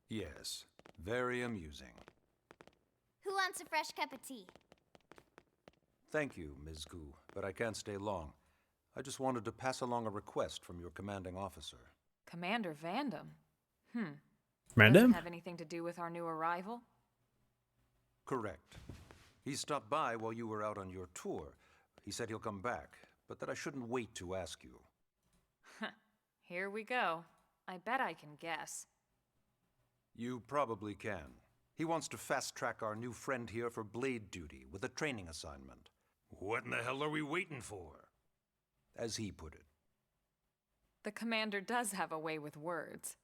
Yes, very amusing. Who wants a fresh cup of tea? Thank you, Ms. Gu, but I can't stay long. I just wanted to pass along a request from your commanding officer. Commander Vandam? Does it Random? have anything to do with our new arrival? Correct. He stopped by while you were out on your tour. He said he'll come back, but that I shouldn't wait to ask you. Here we go. I bet I can guess. You probably can. He wants to fast-track our new friend here for blade duty with a training assignment. What in the hell are we waiting for? As he put it. The commander does have a way with words.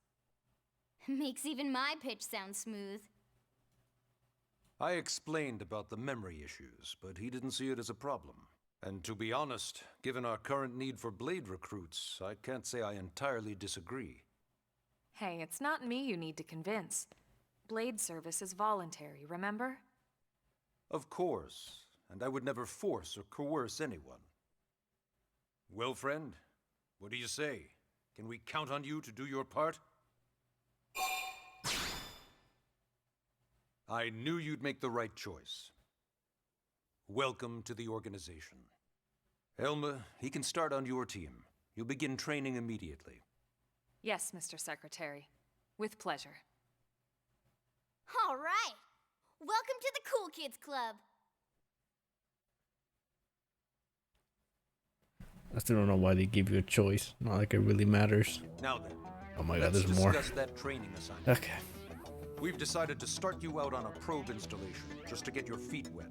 Makes even my pitch sound smooth. I explained about the memory issues, but he didn't see it as a problem. And to be honest, given our current need for blade recruits, I can't say I entirely disagree. Hey, it's not me you need to convince. Blade service is voluntary, remember? Of course, and I would never force or coerce anyone. Well, friend, what do you say? Can we count on you to do your part? I knew you'd make the right choice. Welcome to the organization. Elma, he can start on your team. You'll begin training immediately. Yes, Mr. Secretary. With pleasure. All right. Welcome to the Cool Kids Club. I still don't know why they give you a choice. Not like it really matters. Now then. Oh my god, let's there's more. discuss that training assignment. Okay. We've decided to start you out on a probe installation, just to get your feet wet.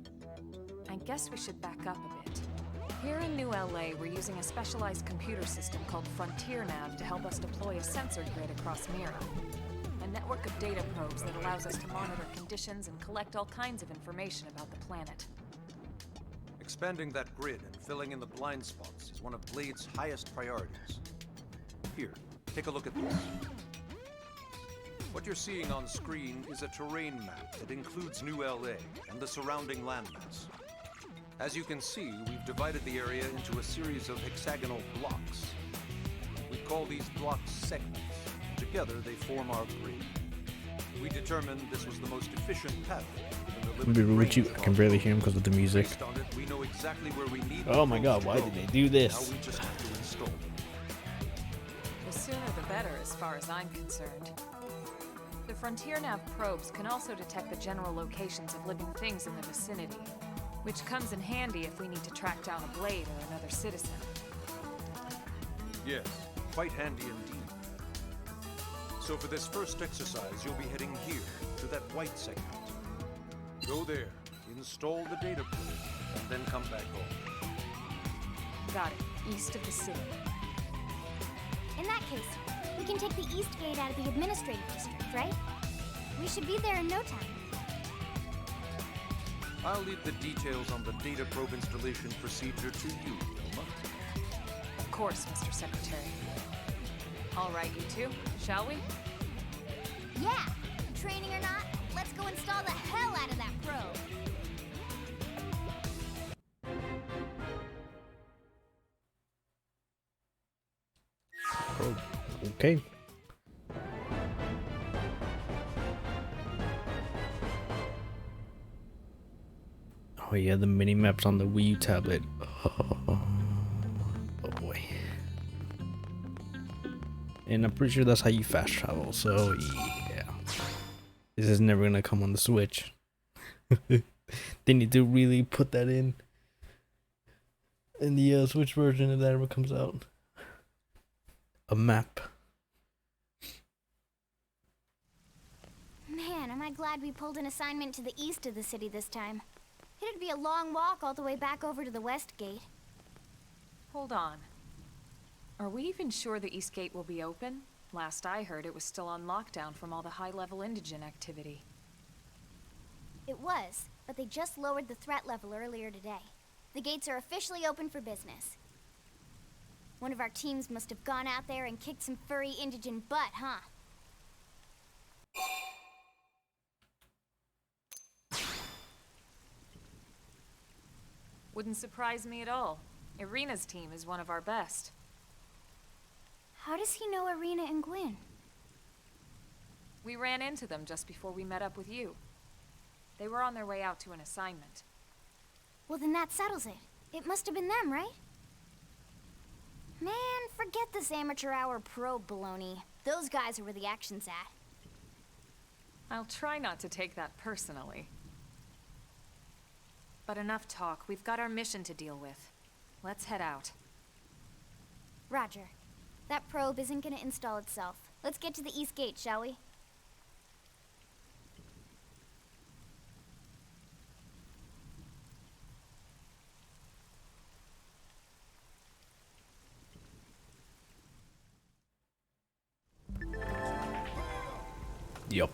I guess we should back up a bit. Here in New LA, we're using a specialized computer system called Frontier Nav to help us deploy a sensor grid across Mira. A network of data probes that allows us to monitor conditions and collect all kinds of information about the planet. Expanding that grid and filling in the blind spots is one of Blade's highest priorities. Here, take a look at this. What you're seeing on screen is a terrain map that includes New LA and the surrounding landmass. As you can see, we've divided the area into a series of hexagonal blocks. We call these blocks segments. Together, they form our grid. We determined this was the most efficient path. I'm gonna be rude with you. I can barely hear him because of the music. Based on it, we know exactly where we need Oh my god, why did they do this? Now we just have to install them. The sooner the better, as far as I'm concerned. The Frontier Nav probes can also detect the general locations of living things in the vicinity, which comes in handy if we need to track down a blade or another citizen. Yes, quite handy indeed. So for this first exercise, you'll be heading here, to that white segment. Go there, install the data probe, and then come back home. Got it. East of the city. In that case, we can take the East Gate out of the administrative district, right? We should be there in no time. I'll leave the details on the data probe installation procedure to you, Wilma. Of course, Mr. Secretary. All right, you two, shall we? Yeah! Training or not, let's go install the hell out of that probe! Oh, okay. Oh yeah, the mini maps on the Wii U tablet. Oh boy. And I'm pretty sure that's how you fast travel, so yeah. This is never gonna come on the Switch. They need to really put that in the Switch version if that ever comes out. A map. Man, am I glad we pulled an assignment to the east of the city this time. It'd be a long walk all the way back over to the West Gate. Hold on. Are we even sure the East Gate will be open? Last I heard, it was still on lockdown from all the high-level indigent activity. It was, but they just lowered the threat level earlier today. The gates are officially open for business. One of our teams must have gone out there and kicked some furry indigent butt, huh? Wouldn't surprise me at all. Irina's team is one of our best. How does he know Irina and Gwyn? We ran into them just before we met up with you. They were on their way out to an assignment. Well, then that settles it. It must have been them, right? Man, forget this amateur hour probe baloney. Those guys are where the action's at. I'll try not to take that personally. But enough talk. We've got our mission to deal with. Let's head out. Roger. That probe isn't gonna install itself. Let's get to the East Gate, shall we? Yup.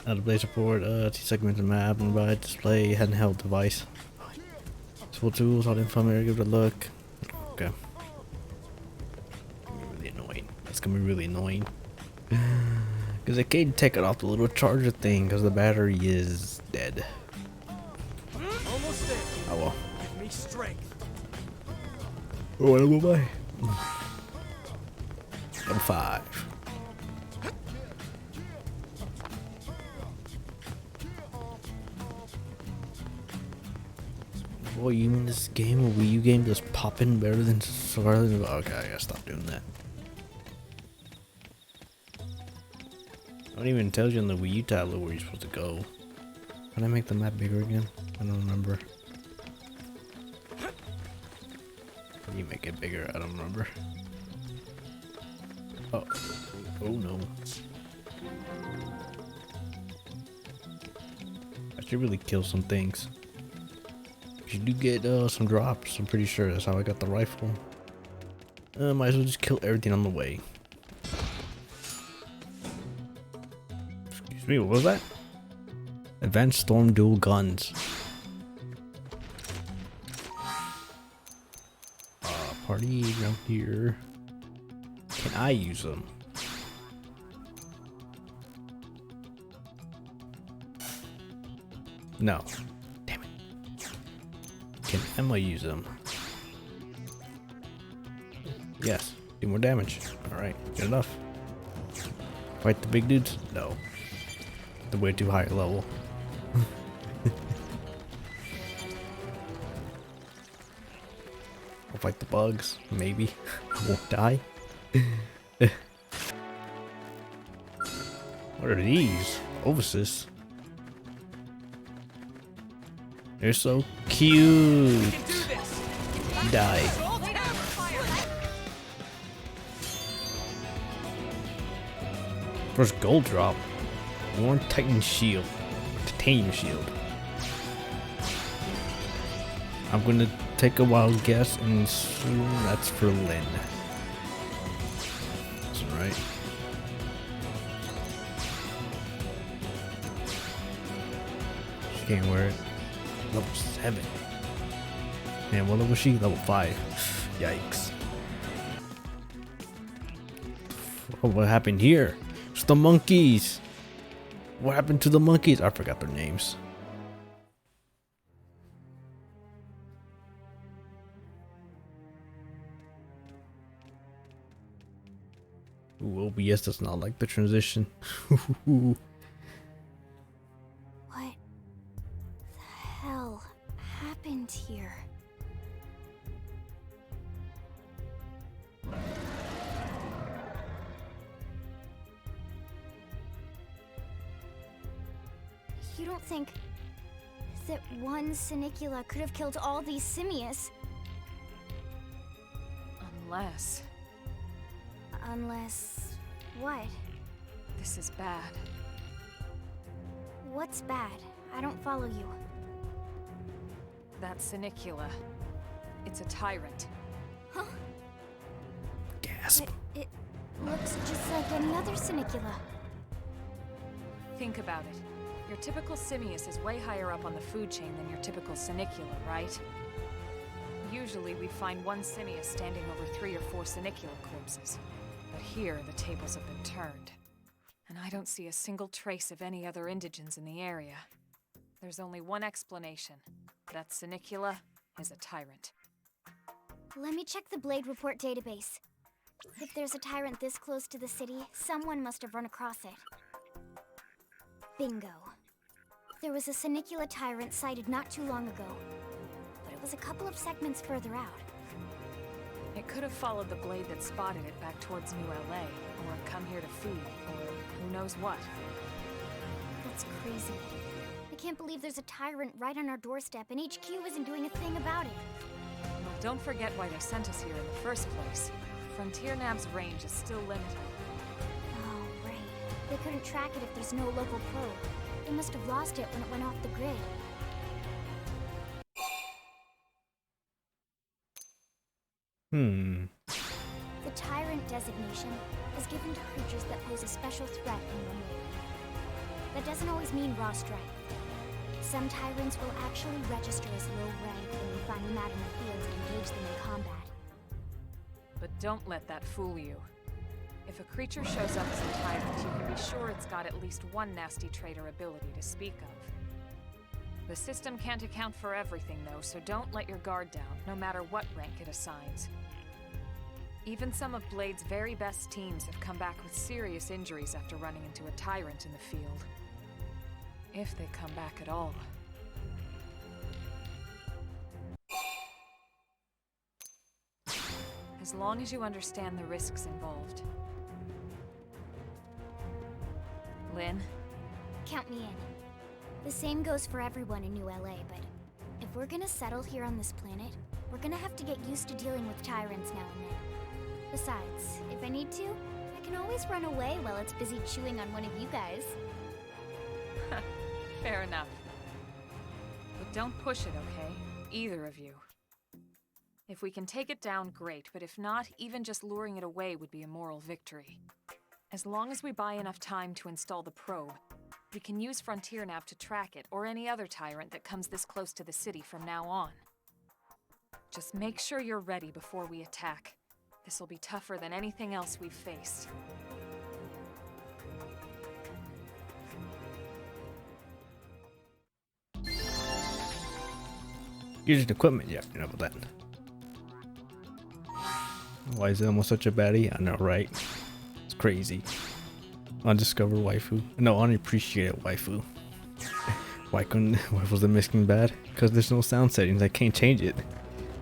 Out of blaze report, T-segment the map and by display handheld device. Full tools, all info, give it a look. Okay. Really annoying. That's gonna be really annoying. Because I can't take it off the little charger thing because the battery is dead. Almost there. Oh well. Give me strength. Oh, what am I? I'm 5. Boy, you mean this game, a Wii U game, just popping better than Scarlet? Okay, I gotta stop doing that. I don't even tell you on the Wii U tablet where you're supposed to go. Can I make the map bigger again? I don't remember. Can you make it bigger? I don't remember. Oh. Oh no. I should really kill some things. You do get some drops, I'm pretty sure. That's how I got the rifle. Might as well just kill everything on the way. Excuse me, what was that? Advanced Storm Dual Guns. Party around here. Can I use them? No. Damn it. Can Emma use them? Yes. Do more damage. Alright, good enough. Fight the big dudes? No. They're way too high a level. I'll fight the bugs. Maybe. I won't die. What are these? Ovises. They're so cute. Die. First gold drop. Worn Titan shield. Titanium shield. I'm gonna take a wild guess and assume that's for Lynn. That's right. She can't wear it. Level 7. Man, what level was she? Level 5. Yikes. Oh, what happened here? It's the monkeys. What happened to the monkeys? I forgot their names. Ooh, OBS does not like the transition. What the hell happened here? You don't think that one Sinicula could have killed all these simius? Unless Unless... what? this is bad. What's bad? I don't follow you. That Sinicula. It's a Tyrant. Huh? Gasp. It looks just like any other Sinicula. Think about it. Your typical simius is way higher up on the food chain than your typical Sinicula, right? Usually we find one simius standing over 3 or 4 Sinicula corpses. But here, the tables have been turned. And I don't see a single trace of any other indigents in the area. There's only one explanation. That Sinicula is a Tyrant. Let me check the Blade Report database. If there's a Tyrant this close to the city, someone must have run across it. Bingo. There was a Senicula Tyrant sighted not too long ago, but it was a couple of segments further out. It could have followed the blade that spotted it back towards New LA, or come here to feed, or who knows what. That's crazy. I can't believe there's a Tyrant right on our doorstep and HQ isn't doing a thing about it. Well, don't forget why they sent us here in the first place. Frontier Nav's range is still limited. Oh, right. They couldn't track it if there's no local probe. They must have lost it when it went off the grid. The Tyrant designation is given to creatures that pose a special threat in one way. That doesn't always mean raw strength. Some Tyrants will actually register as low rank when we find them out in the field and engage them in combat. But don't let that fool you. If a creature shows up as a tyrant, you can be sure it's got at least one nasty trait or ability to speak of. The system can't account for everything, though, so don't let your guard down, no matter what rank it assigns. Even some of Blade's very best teams have come back with serious injuries after running into a tyrant in the field. If they come back at all. As long as you understand the risks involved. Lynn? Count me in. The same goes for everyone in New LA, but if we're gonna settle here on this planet, we're gonna have to get used to dealing with Tyrants now and then. Besides, if I need to, I can always run away while it's busy chewing on one of you guys. Fair enough. But don't push it, okay? Either of you. If we can take it down, great, but if not, even just luring it away would be a moral victory. As long as we buy enough time to install the probe, we can use Frontier Nav to track it, or any other tyrant that comes this close to the city from now on. Just make sure you're ready before we attack. This'll be tougher than anything else we've faced. Using equipment, yeah, you know about that. Why is Elmo such a baddie? I know, right? It's crazy. Undiscovered waifu. No, unappreciated waifu. Why was the mixing bad? Because there's no sound settings. I can't change it.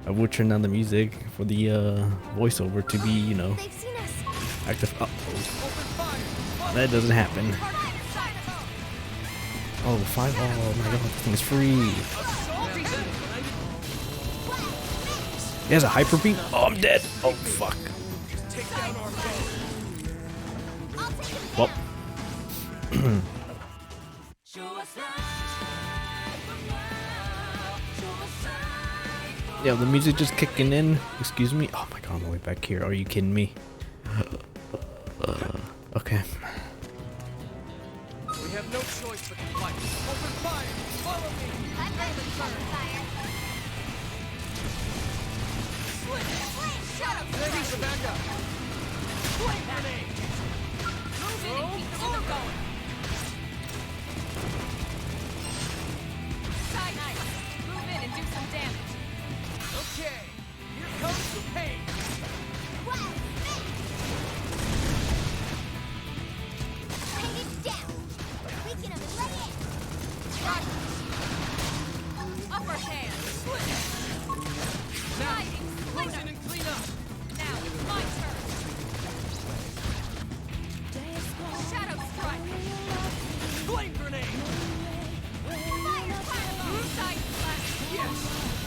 I would turn down the music for the voiceover to be, you know, active. That doesn't happen. Oh, five. Oh my god, this thing is free. He has a hyper beam? Oh, I'm dead. Oh, fuck. Well. Yeah, the music just kicking in. Excuse me. Oh my god, I'm way back here. Are you kidding me? Okay. We have no choice but to fight. Open fire! Follow me! I'm ready for fire. Ready for backup! Flame grenade! Move in and keep the rhythm going! Nice! Move in and do some damage! Okay, here comes the pain! Bring it down. We can have it let in. Upper hand! Now, close in and clean up! Now it's my turn! Shadow strike! Flame grenade! Fire fireball! Side slash! Yes!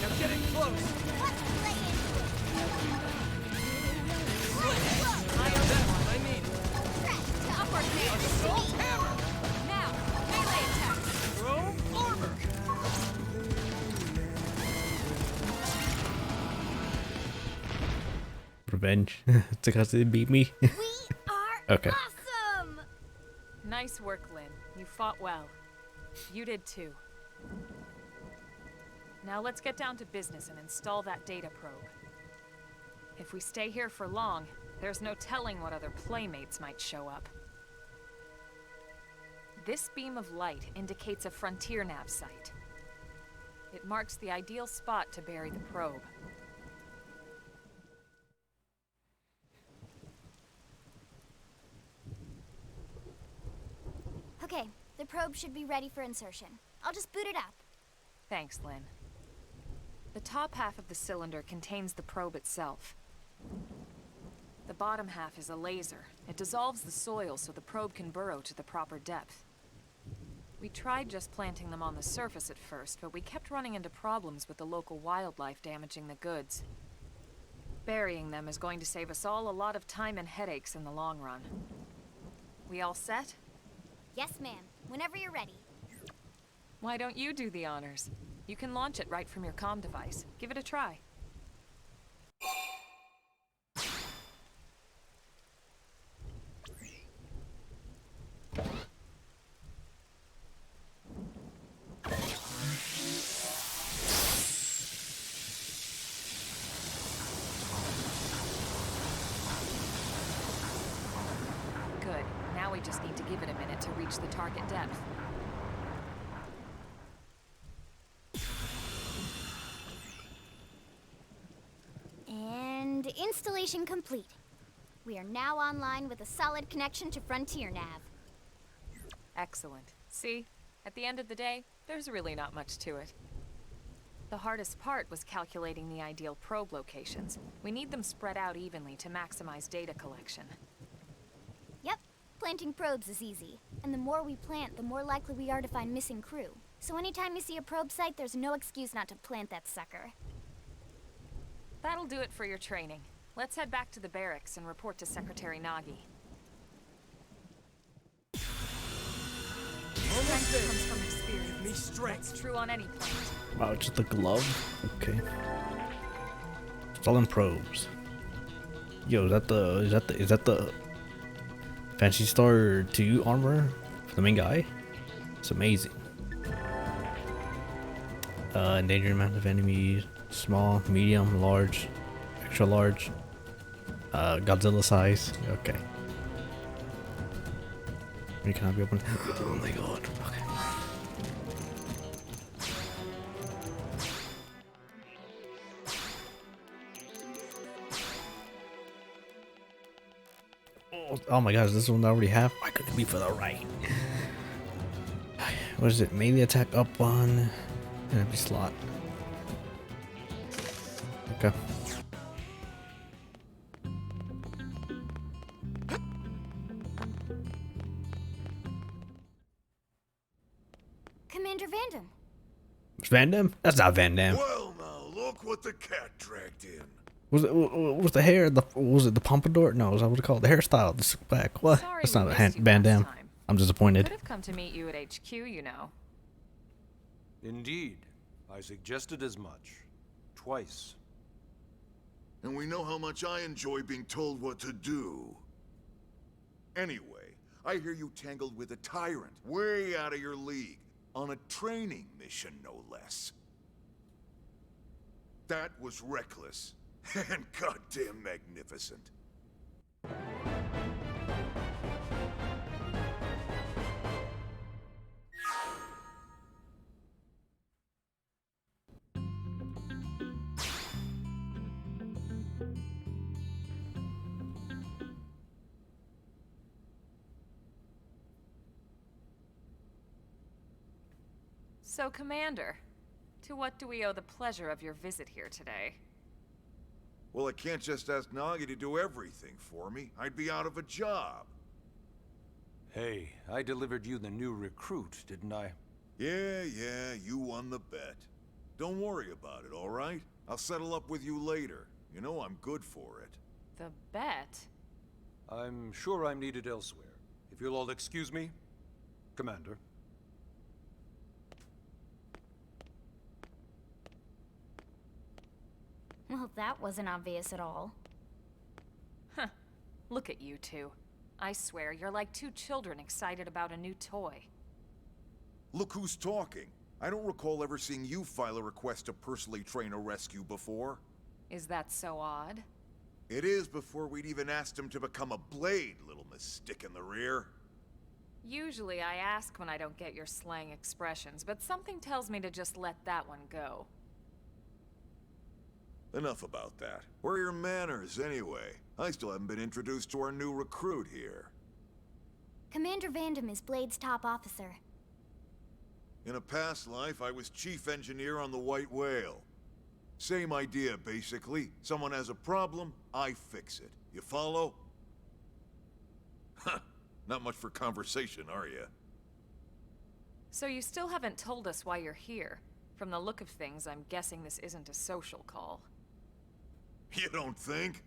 Now getting close! Let's play into it. That's what I need! Upper hand! Assault hammer! Now, melee attack! Chrome armor! Revenge. It's because they beat me. We are Okay. awesome. Nice work, Lynn. You fought well. You did too. Now let's get down to business and install that data probe. If we stay here for long, there's no telling what other playmates might show up. This beam of light indicates a Frontier Nav site. It marks the ideal spot to bury the probe. Okay, The probe should be ready for insertion. I'll just boot it up. Thanks, Lynn. The top half of the cylinder contains the probe itself. The bottom half is a laser. It dissolves the soil so the probe can burrow to the proper depth. We tried just planting them on the surface at first, but we kept running into problems with the local wildlife damaging the goods. Burying them is going to save us all a lot of time and headaches in the long run. We all set? Yes, ma'am. Whenever you're ready. Why don't you do the honors? You can launch it right from your comm device. Give it a try. Good. Now we just need to give it a minute to reach the target depth. And installation complete. We are now online with a solid connection to Frontier Nav. Excellent. See? At the end of the day, there's really not much to it. The hardest part was calculating the ideal probe locations. We need them spread out evenly to maximize data collection. Yep, planting probes is easy. And the more we plant, the more likely we are to find missing crew. So anytime you see a probe site, there's no excuse not to plant that sucker. That'll do it for your training. Let's head back to the barracks and report to Secretary Nagi. Strength comes from experience. Give me strength. That's true on any planet. Wow, just a glove? Okay. Installing probes. Yo, is that the Fancy Star 2 armor for the main guy? It's amazing. Endangered amount of enemies. Small, medium, large, extra large. Godzilla size. Okay. You cannot be opened. Oh my god. Okay. Oh my gosh, this one I already have. Why couldn't it be for the right? What is it? Melee attack up one. Enemy slot. Okay. Commander Vandam. It's Van Damme? That's not Van Damme. Well, now look what the cat dragged in. Was the hair was it the pompadour? No, is that what it's called? The hairstyle, the slick back. What? Sorry That's we not missed you Van last Damme. time. I'm disappointed. Could have come to meet you at HQ, you know. Indeed. I suggested as much. Twice. And we know how much I enjoy being told what to do. Anyway, I hear you tangled with a Tyrant, way out of your league, on a training mission, no less. That was reckless, and goddamn magnificent. So, Commander, to what do we owe the pleasure of your visit here today? Well, I can't just ask Nagi to do everything for me. I'd be out of a job. Hey, I delivered you the new recruit, didn't I? Yeah, you won the bet. Don't worry about it, all right? I'll settle up with you later. You know I'm good for it. The bet? I'm sure I'm needed elsewhere. If you'll all excuse me, Commander. Well, that wasn't obvious at all. Huh. Look at you two. I swear, you're like two children excited about a new toy. Look who's talking. I don't recall ever seeing you file a request to personally train a rescue before. Is that so odd? It is before we'd even asked him to become a blade, little miss stick in the rear. Usually I ask when I don't get your slang expressions, but something tells me to just let that one go. Enough about that. Where are your manners, anyway? I still haven't been introduced to our new recruit here. Commander Vandam is Blade's top officer. In a past life, I was chief engineer on the White Whale. Same idea, basically. Someone has a problem, I fix it. You follow? Huh. Not much for conversation, are you? So you still haven't told us why you're here. From the look of things, I'm guessing this isn't a social call. You don't think?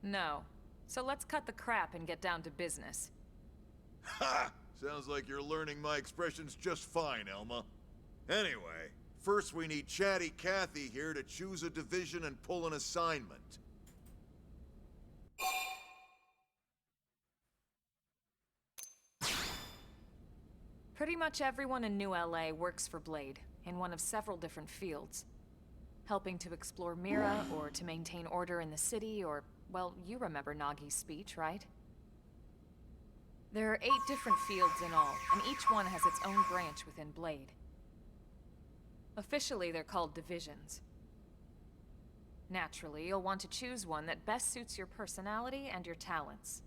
No. So let's cut the crap and get down to business. Ha! Sounds like you're learning my expressions just fine, Elma. Anyway, first we need Chatty Cathy here to choose a division and pull an assignment. Pretty much everyone in New LA works for Blade, in one of several different fields. Helping to explore Mira, or to maintain order in the city, or, well, you remember Nagi's speech, right? There are 8 different fields in all, and each one has its own branch within Blade. Officially, they're called divisions. Naturally, you'll want to choose one that best suits your personality and your talents.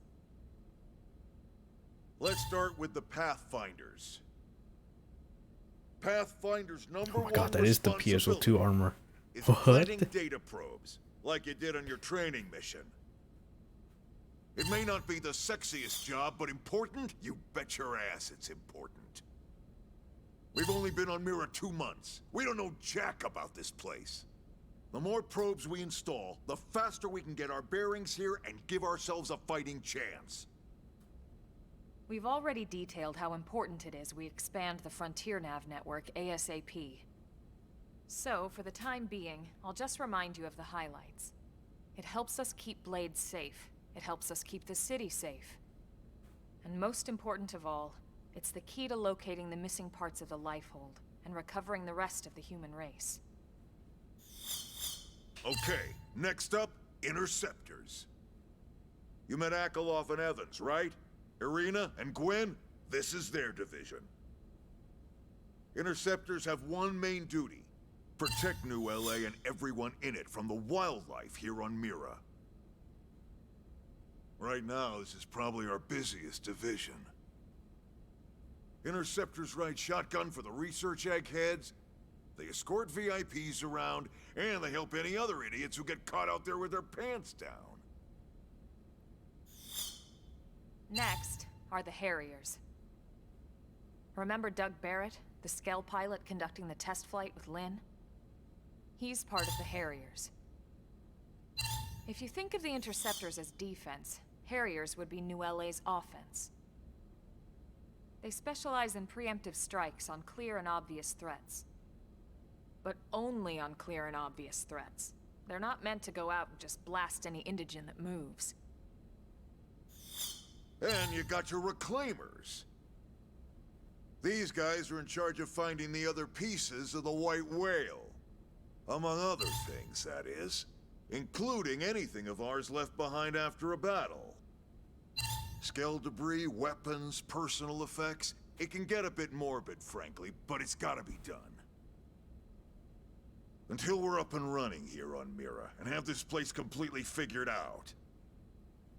Let's start with the Pathfinders. Pathfinder's number Oh my one god, that is the responsibility PSO2 armor. is What? planting data probes, like you did on your training mission. It may not be the sexiest job, but important? You bet your ass it's important. We've only been on Mira 2 months. We don't know jack about this place. The more probes we install, the faster we can get our bearings here and give ourselves a fighting chance. We've already detailed how important it is we expand the Frontier Nav network ASAP. So, for the time being, I'll just remind you of the highlights. It helps us keep Blade safe. It helps us keep the city safe. And most important of all, it's the key to locating the missing parts of the Lifehold and recovering the rest of the human race. Okay, next up, Interceptors. You met Akeloff and Evans, right? Irina and Gwen? This is their division. Interceptors have one main duty: protect New LA and everyone in it from the wildlife here on Mira. Right now, this is probably our busiest division. Interceptors ride shotgun for the research eggheads, they escort VIPs around, and they help any other idiots who get caught out there with their pants down. Next are the Harriers. Remember Doug Barrett, the Skell pilot conducting the test flight with Lynn? He's part of the Harriers. If you think of the Interceptors as defense, Harriers would be New LA's offense. They specialize in preemptive strikes on clear and obvious threats. But only on clear and obvious threats. They're not meant to go out and just blast any indigen that moves. And you got your Reclaimers. These guys are in charge of finding the other pieces of the White Whale. Among other things, that is. Including anything of ours left behind after a battle. Skell debris, weapons, personal effects. It can get a bit morbid, frankly, but it's gotta be done. Until we're up and running here on Mira, and have this place completely figured out.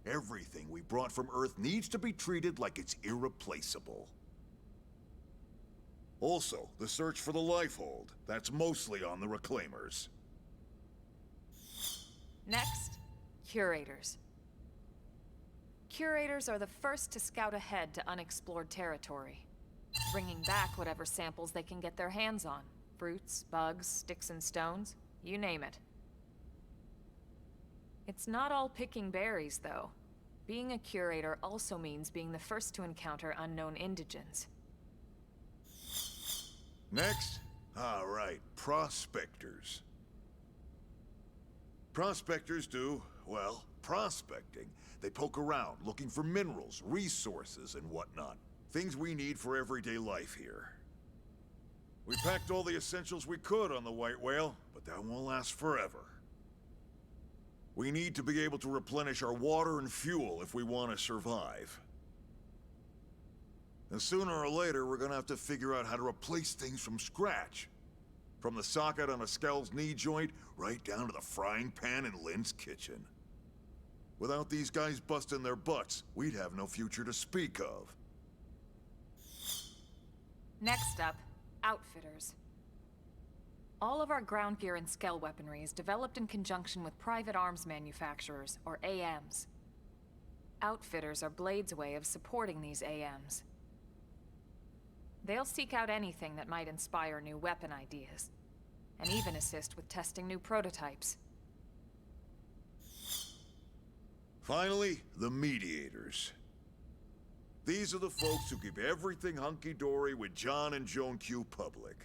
Everything we brought from Earth needs to be treated like it's irreplaceable. Also, the search for the Lifehold. That's mostly on the Reclaimers. Next, Curators. Curators are the first to scout ahead to unexplored territory, bringing back whatever samples they can get their hands on. Fruits, bugs, sticks and stones, you name it. It's not all picking berries, though. Being a curator also means being the first to encounter unknown indigens. Next? All right, prospectors. Prospectors do, well, prospecting. They poke around, looking for minerals, resources, and whatnot. Things we need for everyday life here. We packed all the essentials we could on the White Whale, but that won't last forever. We need to be able to replenish our water and fuel if we want to survive. And sooner or later, we're gonna have to figure out how to replace things from scratch. From the socket on a Skell's knee joint, right down to the frying pan in Lynn's kitchen. Without these guys busting their butts, we'd have no future to speak of. Next up, outfitters. All of our ground gear and scale weaponry is developed in conjunction with private arms manufacturers, or AMs. Outfitters are Blade's way of supporting these AMs. They'll seek out anything that might inspire new weapon ideas, and even assist with testing new prototypes. Finally, the mediators. These are the folks who keep everything hunky-dory with John and Joan Q public.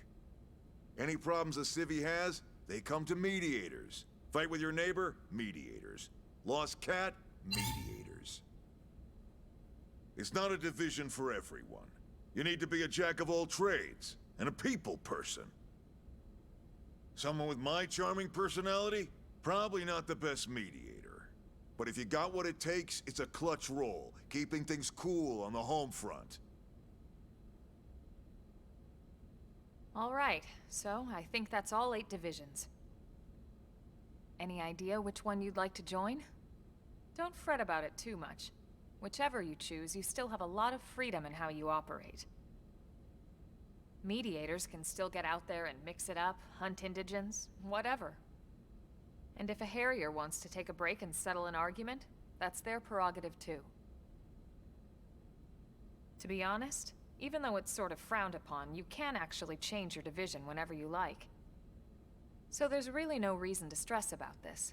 Any problems a civvy has, they come to mediators. Fight with your neighbor? Mediators. Lost cat? Mediators. It's not a division for everyone. You need to be a jack of all trades, and a people person. Someone with my charming personality? Probably not the best mediator. But if you got what it takes, it's a clutch role, keeping things cool on the home front. All right, so I think that's all 8 divisions. Any idea which one you'd like to join? Don't fret about it too much. Whichever you choose, you still have a lot of freedom in how you operate. Mediators can still get out there and mix it up, hunt indigents, whatever. And if a Harrier wants to take a break and settle an argument, that's their prerogative too. To be honest, even though it's sort of frowned upon, you can actually change your division whenever you like. So there's really no reason to stress about this.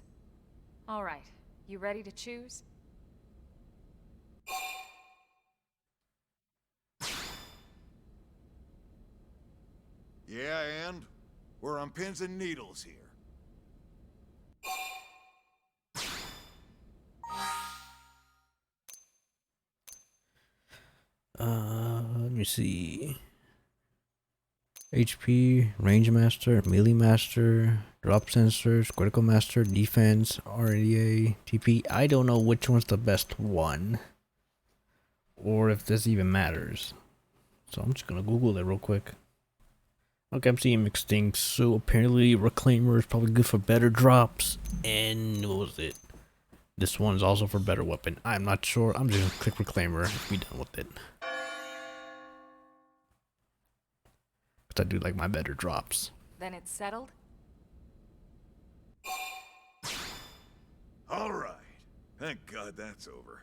All right, you ready to choose? Yeah, and? We're on pins and needles here. Let me see. HP, Range Master, Melee Master, Drop Sensors, Critical Master, Defense, RDA, TP. I don't know which one's the best one. Or if this even matters. So I'm just gonna Google it real quick. Okay, I'm seeing mixed things. So apparently Reclaimer is probably good for better drops. And what was it? This one's also for better weapon. I'm not sure. I'm just gonna click Reclaimer and be done with it. I do like my better drops. Then it's settled? All right. Thank God that's over.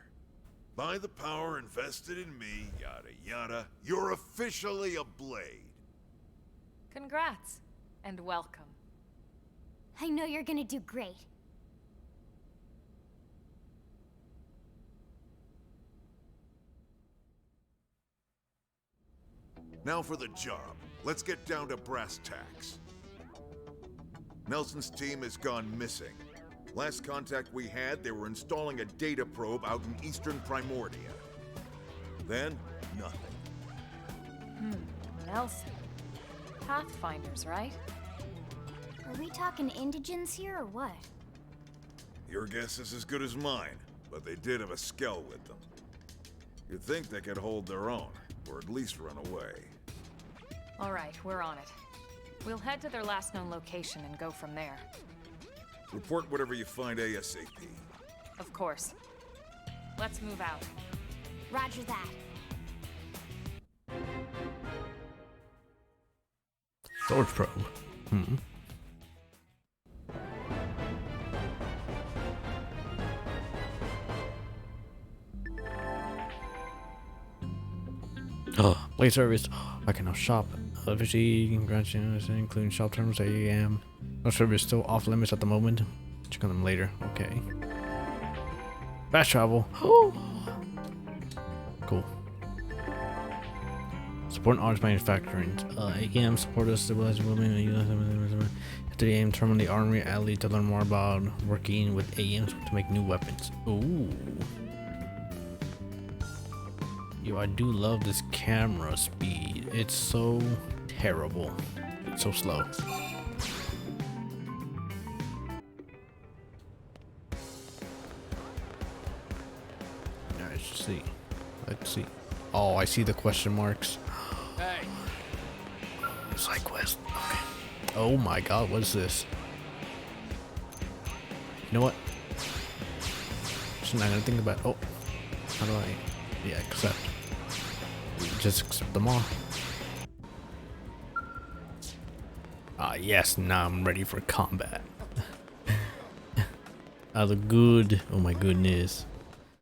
By the power invested in me, yada yada, you're officially a Blade. Congrats, and welcome. I know you're gonna do great. Now for the job. Let's get down to brass tacks. Nelson's team has gone missing. Last contact we had, they were installing a data probe out in eastern Primordia. Then, nothing. Nelson. Pathfinders, right? Are we talking indigents here or what? Your guess is as good as mine, but they did have a skell with them. You'd think they could hold their own, or at least run away. All right, we're on it. We'll head to their last known location and go from there. Report whatever you find ASAP. Of course. Let's move out. Roger that. Storage probe. Oh, Blade service. I can now shop. Efficiency, including shop terminals at 8 AM. No service still off limits at the moment. Check on them later. Okay. Fast travel. Cool. Support arms manufacturing. 8 AM support us stabilizing movement. At 3 AM terminal the armory alley to learn more about working with AMs to make new weapons. Ooh. Yo, I do love this camera speed. It's so terrible. It's so slow. Alright, let's see. Let's see. Oh, I see the question marks. Hey, Side quest. Okay. Oh my god, what is this? You know what? Just not gonna think about it. Oh. How do I? Yeah, accept. Just accept them all. Ah, yes, now I'm ready for combat. I look good. Oh my goodness.